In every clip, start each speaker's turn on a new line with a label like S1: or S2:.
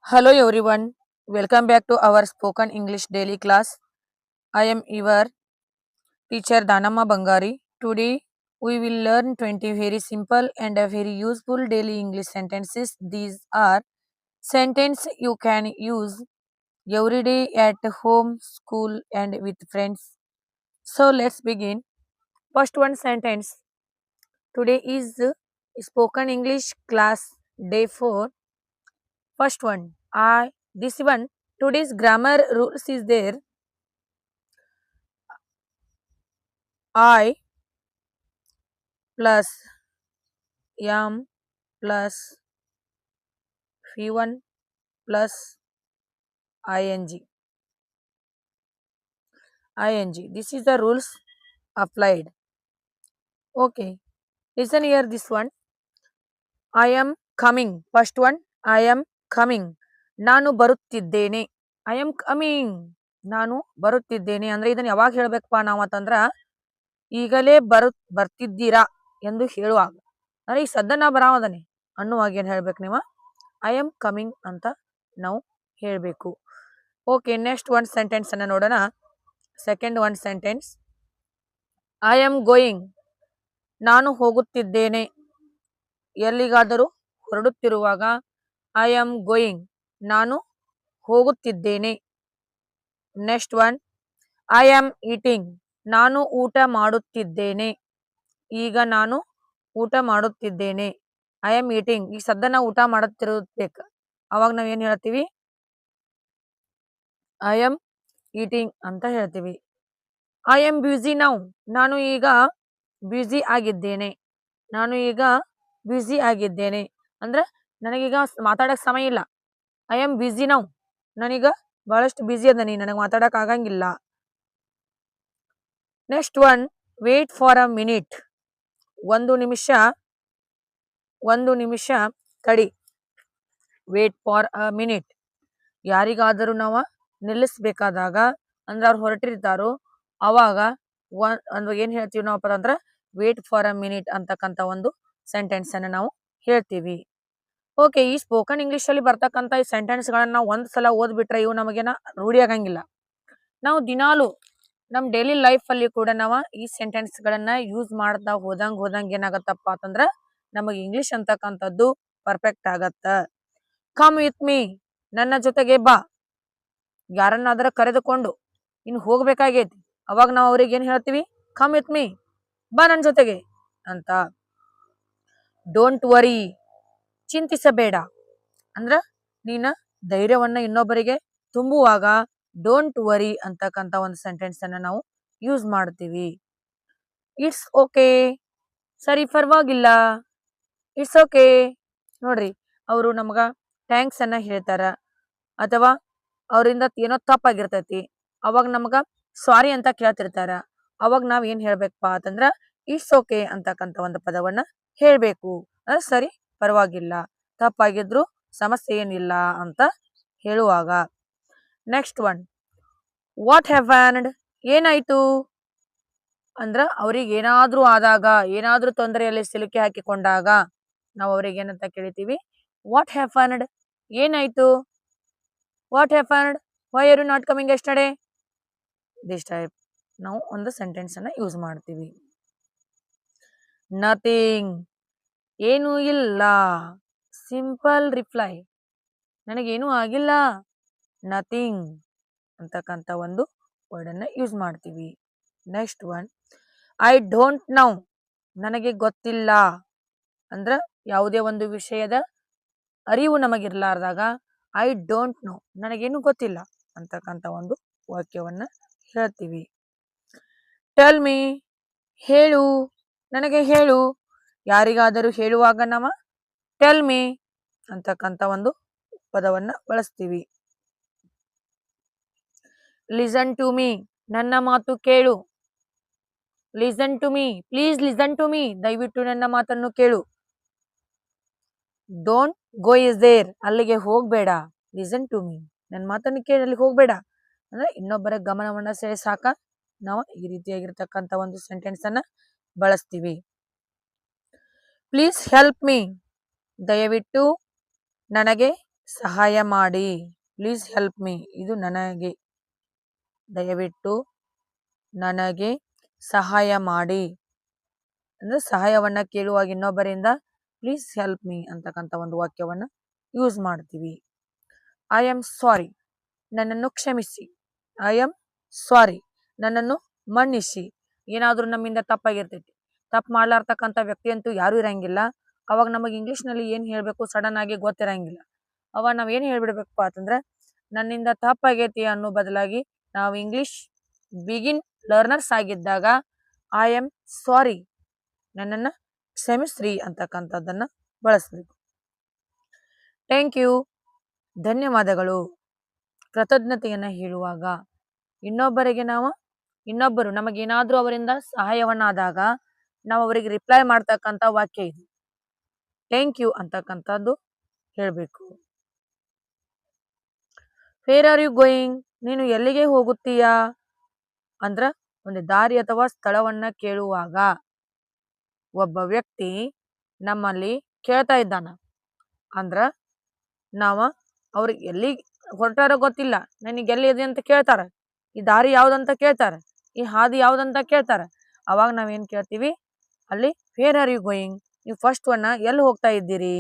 S1: Hello everyone, welcome back to our spoken English daily class. I am your teacher Danamma Bangari. Today we will learn 20 very simple and very useful daily English sentences. These are sentences you can use every day at home, school and with friends. So let's begin. First one sentence. Today is spoken English class day 4. First one. This one today's grammar rules is there. I plus am plus v1 plus ing. This is the rules applied. Okay. Listen here this one. I am coming. First one. I am coming. ನಾನು ಬರುತ್ತಿದ್ದೇನೆ. I am coming. ನಾನು ಬರುತ್ತಿದ್ದೇನೆ ಅಂದ್ರೆ ಇದನ್ನ ಯಾವಾಗ ಹೇಳ್ಬೇಕಪ್ಪ ನಾವು ಅಂತಂದ್ರ ಈಗಲೇ ಬರ್ತಿದ್ದೀರಾ ಎಂದು ಹೇಳುವಾಗ ಅಂದ್ರೆ ಈ ಸದ್ದ ನಾ ಬರಾವದನೆ ಅನ್ನುವಾಗ ಏನ್ ಹೇಳ್ಬೇಕು ನೀವು ಐ ಆಮ್ ಕಮಿಂಗ್ ಅಂತ ನಾವು ಹೇಳಬೇಕು. ಓಕೆ, ನೆಕ್ಸ್ಟ್ ಒನ್ ಸೆಂಟೆನ್ಸ್ ಅನ್ನ ನೋಡೋಣ. Second one sentence. I am going. ನಾನು ಹೋಗುತ್ತಿದ್ದೇನೆ. ಎಲ್ಲಿಗಾದರೂ ಹೊರಡುತ್ತಿರುವಾಗ ಐ ಆಮ್ ಗೋಯಿಂಗ್. ನಾನು ಹೋಗುತ್ತಿದ್ದೇನೆ. Next one. I am eating. ನಾನು ಊಟ ಮಾಡುತ್ತಿದ್ದೇನೆ. ಈಗ ನಾನು ಊಟ ಮಾಡುತ್ತಿದ್ದೇನೆ. I am eating. ಈಗ ಸದ್ದ ನಾವು ಊಟ ಮಾಡುತ್ತಿರಬೇಕು ಅವಾಗ ನಾವ್ ಏನ್ ಹೇಳ್ತೀವಿ? ಐ ಆಮ್ ಈಟಿಂಗ್ ಅಂತ ಹೇಳ್ತೀವಿ. I am busy now. ನಾನು ಈಗ ಬ್ಯುಸಿ ಆಗಿದ್ದೇನೆ. ನಾನು ಈಗ ಬ್ಯುಸಿ ಆಗಿದ್ದೇನೆ ಅಂದ್ರೆ ನನಗೀಗ ಮಾತಾಡಕ್ ಸಮಯ ಇಲ್ಲ. I am busy now. ನಾನೀಗ ಬಹಳಷ್ಟು ಬ್ಯುಸಿ ಅದನಿ, ನನಗೆ ಮಾತಾಡಕ್ ಆಗಂಗಿಲ್ಲ. Next one. Wait for a minute. ಒಂದು ನಿಮಿಷ ತಡಿ. Wait for a minute. ಯಾರಿಗಾದರೂ ನಾವು ನಿಲ್ಲಿಸ್ಬೇಕಾದಾಗ ಅಂದ್ರೆ ಅವ್ರು ಹೊರಟಿರ್ತಾರೋ ಅವಾಗ ಏನ್ ಹೇಳ್ತೀವಿ ನಾವಪ್ಪ ಅಂದ್ರೆ ವೇಟ್ ಫಾರ್ ಅ ಮಿನಿಟ್ ಅಂತಕ್ಕಂಥ ಒಂದು ಸೆಂಟೆನ್ಸ್ ಅನ್ನ ನಾವು ಹೇಳ್ತೀವಿ. ಓಕೆ, ಈ ಸ್ಪೋಕನ್ ಇಂಗ್ಲಿಷ್ ಅಲ್ಲಿ ಬರ್ತಕ್ಕಂಥ ಈ ಸೆಂಟೆನ್ಸ್ ಗಳನ್ನ ನಾವು ಒಂದ್ಸಲ ಓದ್ಬಿಟ್ರೆ ಇವು ನಮಗೇನ ರೂಢಿ ಆಗಂಗಿಲ್ಲ. ನಾವು ದಿನಾಲು ನಮ್ ಡೈಲಿ ಲೈಫ್ ಅಲ್ಲಿ ಕೂಡ ನಾವು ಈ ಸೆಂಟೆನ್ಸ್ ಗಳನ್ನ ಯೂಸ್ ಮಾಡ್ತಾ ಹೋದಂಗ್ ಏನಾಗತ್ತಪ್ಪ ಅಂತಂದ್ರ ನಮಗೆ ಇಂಗ್ಲಿಷ್ ಅಂತಕ್ಕಂಥದ್ದು ಪರ್ಫೆಕ್ಟ್ ಆಗತ್ತ. Come with me. ನನ್ನ ಜೊತೆಗೆ ಬಾ. ಯಾರನ್ನಾದ್ರ ಕರೆದುಕೊಂಡು ಇನ್ನು ಹೋಗ್ಬೇಕಾಗೈತಿ ಅವಾಗ ನಾವು ಅವ್ರಿಗೆ ಏನ್ ಹೇಳ್ತೀವಿ? Come with me. ಬಾ ನನ್ನ ಜೊತೆಗೆ ಅಂತ. Don't worry. ಚಿಂತಿಸಬೇಡ. ಅಂದ್ರ ನೀನ ಧೈರ್ಯವನ್ನ ಇನ್ನೊಬ್ಬರಿಗೆ ತುಂಬುವಾಗ ಡೋಂಟ್ ವರಿ ಅಂತಕ್ಕಂಥ ಒಂದು ಸೆಂಟೆನ್ಸ್ ಅನ್ನ ನಾವು ಯೂಸ್ ಮಾಡ್ತೀವಿ. It's okay. ಸರಿ, ಪರವಾಗಿಲ್ಲ. It's okay. ನೋಡ್ರಿ, ಅವರು ನಮ್ಗ ಥ್ಯಾಂಕ್ಸ್ ಅನ್ನ ಹೇಳ್ತಾರ ಅಥವಾ ಅವರಿಂದ ಏನೋ ತಪ್ಪಾಗಿರ್ತೈತಿ ಅವಾಗ ನಮ್ಗ ಸಾರಿ ಅಂತ ಕೇಳ್ತಿರ್ತಾರ. ಅವಾಗ ನಾವ್ ಏನ್ ಹೇಳ್ಬೇಕಪ್ಪ ಅಂತಂದ್ರ ಇಟ್ಸ್ ಓಕೆ ಅಂತಕ್ಕಂಥ ಒಂದು ಪದವನ್ನ ಹೇಳ್ಬೇಕು. ಸರಿ, ಪರವಾಗಿಲ್ಲ, ತಪ್ಪಾಗಿದ್ರು ಸಮಸ್ಯೆ ಏನಿಲ್ಲ ಅಂತ ಹೇಳುವಾಗ. Next one. What happened. ಏನಾಯ್ತು ಅಂದ್ರ ಅವ್ರಿಗೆ ಏನಾದ್ರೂ ಆದಾಗ, ಏನಾದ್ರೂ ತೊಂದರೆಯಲ್ಲಿ ಸಿಲುಕಿ ಹಾಕಿಕೊಂಡಾಗ ನಾವು ಅವ್ರಿಗೆ ಏನಂತ ಕೇಳಿತೀವಿ? What happened. ಏನಾಯ್ತು? What happened. Why are you not coming yesterday. This type ನಾವು ಒಂದು ಸೆಂಟೆನ್ಸ್ ಅನ್ನ ಯೂಸ್ ಮಾಡ್ತೀವಿ. ನಥಿಂಗ್. ಏನೂ ಇಲ್ಲ. Simple reply. ನನಗೇನು ಆಗಿಲ್ಲ. ನಥಿಂಗ್ ಅಂತಕ್ಕಂಥ ಒಂದು ವರ್ಡ್ ಅನ್ನ ಯೂಸ್ ಮಾಡ್ತೀವಿ. Next one. I don't know. ನನಗೆ ಗೊತ್ತಿಲ್ಲ. ಅಂದ್ರ ಯಾವುದೇ ಒಂದು ವಿಷಯದ ಅರಿವು ನಮಗಿರ್ಲಾರ್ದಾಗ ಐ ಡೋಂಟ್ ನೋ, ನನಗೇನು ಗೊತ್ತಿಲ್ಲ ಅಂತಕ್ಕಂಥ ಒಂದು ವಾಕ್ಯವನ್ನ ಹೇಳ್ತೀವಿ. Tell me. ಹೇಳು. ನನಗೆ ಹೇಳು. ಯಾರಿಗಾದರೂ ಹೇಳುವಾಗ ನಾವು ಟೆಲ್ ಮೀ ಅಂತಕ್ಕಂಥ ಒಂದು ಪದವನ್ನ ಬಳಸ್ತೀವಿ. Listen to me. ನನ್ನ ಮಾತು ಕೇಳು. Listen to me. Please listen to me. ದಯವಿಟ್ಟು ನನ್ನ ಮಾತನ್ನು ಕೇಳು. Don't go is there. ಅಲ್ಲಿಗೆ ಹೋಗ್ಬೇಡ. Listen to me. ನನ್ನ ಮಾತನ್ನು ಕೇಳಿ ಅಲ್ಲಿ ಹೋಗ್ಬೇಡ ಅಂದ್ರೆ ಇನ್ನೊಬ್ಬರ ಗಮನವನ್ನ ಸೆಳೆಸಾಕ ನಾವು ಈ ರೀತಿಯಾಗಿರ್ತಕ್ಕಂಥ ಒಂದು ಸೆಂಟೆನ್ಸ್ ಅನ್ನ ಬಳಸ್ತೀವಿ. Please help me. ದಯವಿಟ್ಟು ನನಗೆ ಸಹಾಯ ಮಾಡಿ. ಪ್ಲೀಸ್ ಹೆಲ್ಪ್ ಮೀ, ಇದು ನನಗೆ, ದಯವಿಟ್ಟು ನನಗೆ ಸಹಾಯ ಮಾಡಿ. ಅಂದ್ರೆ ಸಹಾಯವನ್ನ ಕೇಳುವಾಗ ಇನ್ನೊಬ್ಬರಿಂದ ಪ್ಲೀಸ್ ಹೆಲ್ಪ್ ಮೀ ಅಂತಕ್ಕಂಥ ಒಂದು ವಾಕ್ಯವನ್ನ ಯೂಸ್ ಮಾಡ್ತೀವಿ. ಐ ಆಮ್ ಸಾರಿ, ನನ್ನನ್ನು ಕ್ಷಮಿಸಿ. ಐ ಆಮ್ ಸಾರಿ, ನನ್ನನ್ನು ಮನ್ನಿಸಿ. ಏನಾದ್ರೂ ನಮ್ಮಿಂದ ತಪ್ಪಾಗಿರ್ತೈತಿ, ತಪ್ಪು ಮಾಡ್ಲಾರ್ತಕ್ಕಂಥ ವ್ಯಕ್ತಿ ಅಂತೂ ಯಾರು ಇರಂಗಿಲ್ಲ. ಅವಾಗ ನಮಗೆ ಇಂಗ್ಲಿಷ್ನಲ್ಲಿ ಏನ್ ಹೇಳ್ಬೇಕು ಸಡನ್ ಆಗಿ ಗೊತ್ತಿರಂಗಿಲ್ಲ. ಅವಾಗ ನಾವ್ ಏನ್ ಹೇಳ್ಬಿಡ್ಬೇಕಪ್ಪ ಅಂತಂದ್ರೆ, ನನ್ನಿಂದ ತಪ್ಪಾಗೈತಿ ಅನ್ನೋ ಬದಲಾಗಿ ನಾವು ಇಂಗ್ಲಿಷ್ ಬಿಗಿನ್ ಲರ್ನರ್ಸ್ ಆಗಿದ್ದಾಗ ಐ ಆಮ್ ಸಾರಿ, ನನ್ನನ್ನ ಕ್ಷಮಿಸ್ರಿ ಅಂತಕ್ಕಂಥದ್ದನ್ನ ಬಳಸ್ಬೇಕು. ಥ್ಯಾಂಕ್ ಯು, ಧನ್ಯವಾದಗಳು. ಕೃತಜ್ಞತೆಯನ್ನ ಹೇಳುವಾಗ ಇನ್ನೊಬ್ಬರು ನಮಗೇನಾದ್ರೂ ಅವರಿಂದ ಸಹಾಯವನ್ನಾದಾಗ ನಾವು ಅವರಿಗೆ ರಿಪ್ಲೈ ಮಾಡ್ತಕ್ಕಂಥ ವಾಕ್ಯ ಇದು. ಥ್ಯಾಂಕ್ ಯು ಅಂತಕ್ಕಂಥದ್ದು ಹೇಳ್ಬೇಕು. ವೇರ್ ಆರ್ ಯು ಗೋಯಿಂಗ್, ನೀನು ಎಲ್ಲಿಗೆ ಹೋಗುತ್ತೀಯಾ ಅಂದ್ರ ಒಂದು ದಾರಿ ಅಥವಾ ಸ್ಥಳವನ್ನ ಕೇಳುವಾಗ ಒಬ್ಬ ವ್ಯಕ್ತಿ ನಮ್ಮಲ್ಲಿ ಕೇಳ್ತಾ ಇದ್ದಾನ ಅಂದ್ರ ನಾವ ಅವ್ರಿಗೆ ಎಲ್ಲಿ ಹೊರಟಾರೋ ಗೊತ್ತಿಲ್ಲ, ನನಗೆ ಎಲ್ಲಿ ಇದೆ ಅಂತ ಕೇಳ್ತಾರ, ಈ ದಾರಿ ಯಾವ್ದಂತ ಕೇಳ್ತಾರ, ಈ ಹಾದಿ ಯಾವ್ದಂತ ಕೇಳ್ತಾರ. ಅವಾಗ ನಾವೇನ್ ಕೇಳ್ತೀವಿ, ಅಲ್ಲಿ ವೇರ್ ಆರ್ ಯು ಗೋಯಿಂಗ್, ನೀವು ಫಸ್ಟ್ ಒನ್ನ ಎಲ್ಲಿ ಹೋಗ್ತಾ ಇದ್ದೀರಿ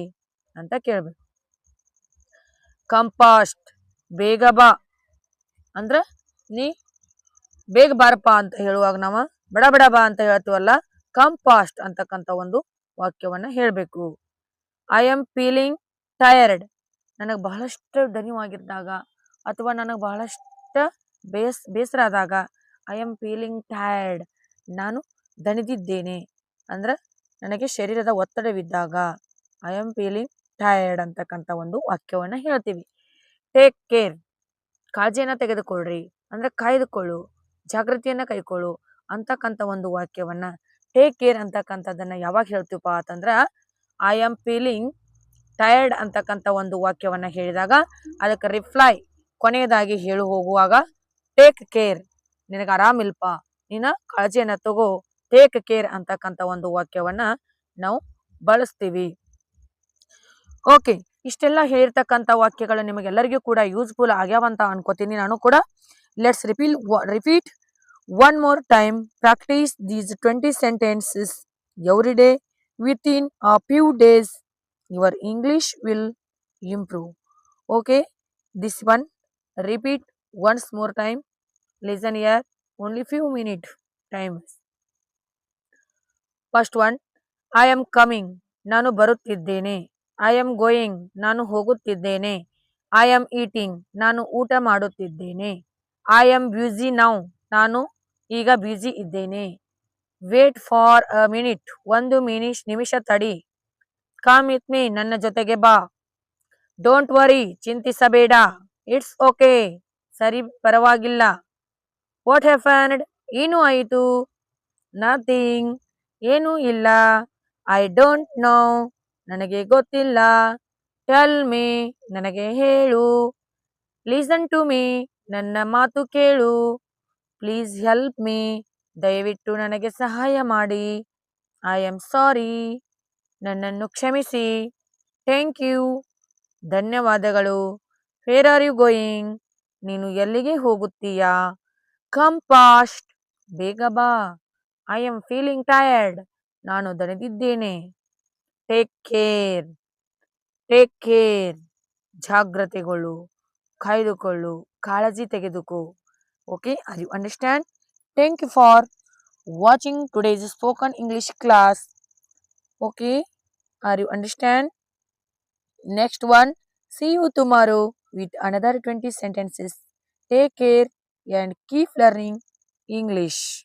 S1: ಅಂತ ಕೇಳ್ಬೇಕು. ಕಮ್ ಫಾಸ್ಟ್, ಬೇಗ ಬಾ ಅಂದ್ರ ನೀ ಬೇಗ ಬಾರಪ್ಪ ಅಂತ ಹೇಳುವಾಗ ನಾವ ಬಡ ಬಡ ಬಾ ಅಂತ ಹೇಳ್ತೀವಲ್ಲ, ಕಮ್ ಫಾಸ್ಟ್ ಅಂತಕ್ಕಂಥ ಒಂದು ವಾಕ್ಯವನ್ನ ಹೇಳ್ಬೇಕು. ಐ ಆಮ್ ಫೀಲಿಂಗ್ ಟಯರ್ಡ್, ನನಗೆ ಬಹಳಷ್ಟು ದಣಿವಾಗಿದ್ದಾಗ ಅಥವಾ ನನಗೆ ಬಹಳಷ್ಟು ಬೇಸರ ಆದಾಗ ಐ ಆಮ್ ಫೀಲಿಂಗ್ ಟಯರ್ಡ್, ನಾನು ದಣಿದಿದ್ದೇನೆ ಅಂದ್ರ ನನಗೆ ಶರೀರದ ಒತ್ತಡವಿದ್ದಾಗ ಐ ಆಮ್ ಫೀಲಿಂಗ್ ಟಯರ್ಡ್ ಅಂತಕ್ಕಂಥ ಒಂದು ವಾಕ್ಯವನ್ನ ಹೇಳ್ತೀವಿ. ಟೇಕ್ ಕೇರ್, ಕಾಳಜಿಯನ್ನ ತೆಗೆದುಕೊಳ್ಳ್ರಿ ಅಂದ್ರೆ ಕಾಯ್ದುಕೊಳ್ಳು, ಜಾಗೃತಿಯನ್ನ ಕೈಕೊಳ್ಳು ಅಂತಕ್ಕಂಥ ಒಂದು ವಾಕ್ಯವನ್ನ, ಟೇಕ್ ಕೇರ್ ಅಂತಕ್ಕಂಥದ್ದನ್ನ ಯಾವಾಗ ಹೇಳ್ತೀವಪ್ಪ ಅಂತಂದ್ರ ಐ ಆಮ್ ಫೀಲಿಂಗ್ ಟಯರ್ಡ್ ಅಂತಕ್ಕಂಥ ಒಂದು ವಾಕ್ಯವನ್ನ ಹೇಳಿದಾಗ ಅದಕ್ಕೆ ರಿಪ್ಲೈ ಕೊನೆಯದಾಗಿ ಹೇಳು ಹೋಗುವಾಗ ಟೇಕ್ ಕೇರ್, ನಿನಗೆ ಆರಾಮಿಲ್ಪ, ನೀನ ಕಾಳಜಿಯನ್ನ ತಗೋ, ಟೇಕ್ ಕೇರ್ ಅಂತಕ್ಕಂಥ ಒಂದು ವಾಕ್ಯವನ್ನ ನಾವು ಬಳಸ್ತೀವಿ. ಓಕೆ, ಇಷ್ಟೆಲ್ಲ ಹೇಳಿರ್ತಕ್ಕಂಥ ವಾಕ್ಯಗಳು ನಿಮಗೆಲ್ಲರಿಗೂ ಕೂಡ ಯೂಸ್ಫುಲ್ ಆಗ್ಯಾವಂತ ಅನ್ಕೋತೀನಿ ನಾನು ಕೂಡ. Let's repeat one more time. Practice these 20 sentences every day. Within a few days your English will improve. Okay, this one repeat once more time. Listen here, only few minutes time. First one, I am coming, ನಾನು ಬರುತ್ತಿದ್ದೇನೆ. I am going, ನಾನು ಹೋಗುತ್ತಿದ್ದೇನೆ. I am eating, ನಾನು ಊಟ ಮಾಡುತ್ತಿದ್ದೇನೆ. I am busy now, ನಾನು ಈಗ busy ಇದ್ದೇನೆ. Wait for a minute, ಒಂದು ನಿಮಿಷ ತಡಿ. ಕಮ್ ವಿತ್ ಮೀ, ನನ್ನ ಜೊತೆಗೆ ಬಾ. ಡೋಂಟ್ ವರಿ, ಚಿಂತಿಸಬೇಡ. ಇಟ್ಸ್ ಓಕೆ, ಸರಿ ಪರವಾಗಿಲ್ಲ. ವಾಟ್ ಹ್ಯಾಪನ್ಡ್, ಏನು ಆಯಿತು. ನಥಿಂಗ್, ಏನೂ ಇಲ್ಲ. ಐ ಡೋಂಟ್ ನೋ, ನನಗೆ ಗೊತ್ತಿಲ್ಲ. ಟೆಲ್ ಮೀ, ನನಗೆ ಹೇಳು. ಲಿಸನ್ ಟು ಮೀ, ನನ್ನ ಮಾತು ಕೇಳು. ಪ್ಲೀಸ್ ಹೆಲ್ಪ್ ಮೀ, ದಯವಿಟ್ಟು ನನಗೆ ಸಹಾಯ ಮಾಡಿ. ಐ ಆಮ್ ಸಾರಿ, ನನ್ನನ್ನು ಕ್ಷಮಿಸಿ. ಥ್ಯಾಂಕ್ ಯು, ಧನ್ಯವಾದಗಳು. ವೇರ್ ಆರ್ ಯು ಗೋಯಿಂಗ್, ನೀನು ಎಲ್ಲಿಗೆ ಹೋಗುತ್ತೀಯಾ. ಕಮ್ ಫಾಸ್ಟ್, ಬೇಗ ಬಾ. ಐ ಆಮ್ ಫೀಲಿಂಗ್ ಟಯರ್ಡ್, ನಾನು ದಣಿದಿದ್ದೇನೆ. ಟೇಕ್ ಕೇರ್, ಟೇಕ್ ಕೇರ್, ಜಾಗ್ರತೆಗೊಳ್ಳು, ಕಾಯ್ದುಕೊಳ್ಳು, ಕಾಳಜಿ ತೆಗೆದುಕೋ. Okay, are you understand? Thank you for watching today's spoken English class. Okay, are you understand? Next one, see you tomorrow with another 20 sentences. Take care and keep learning English.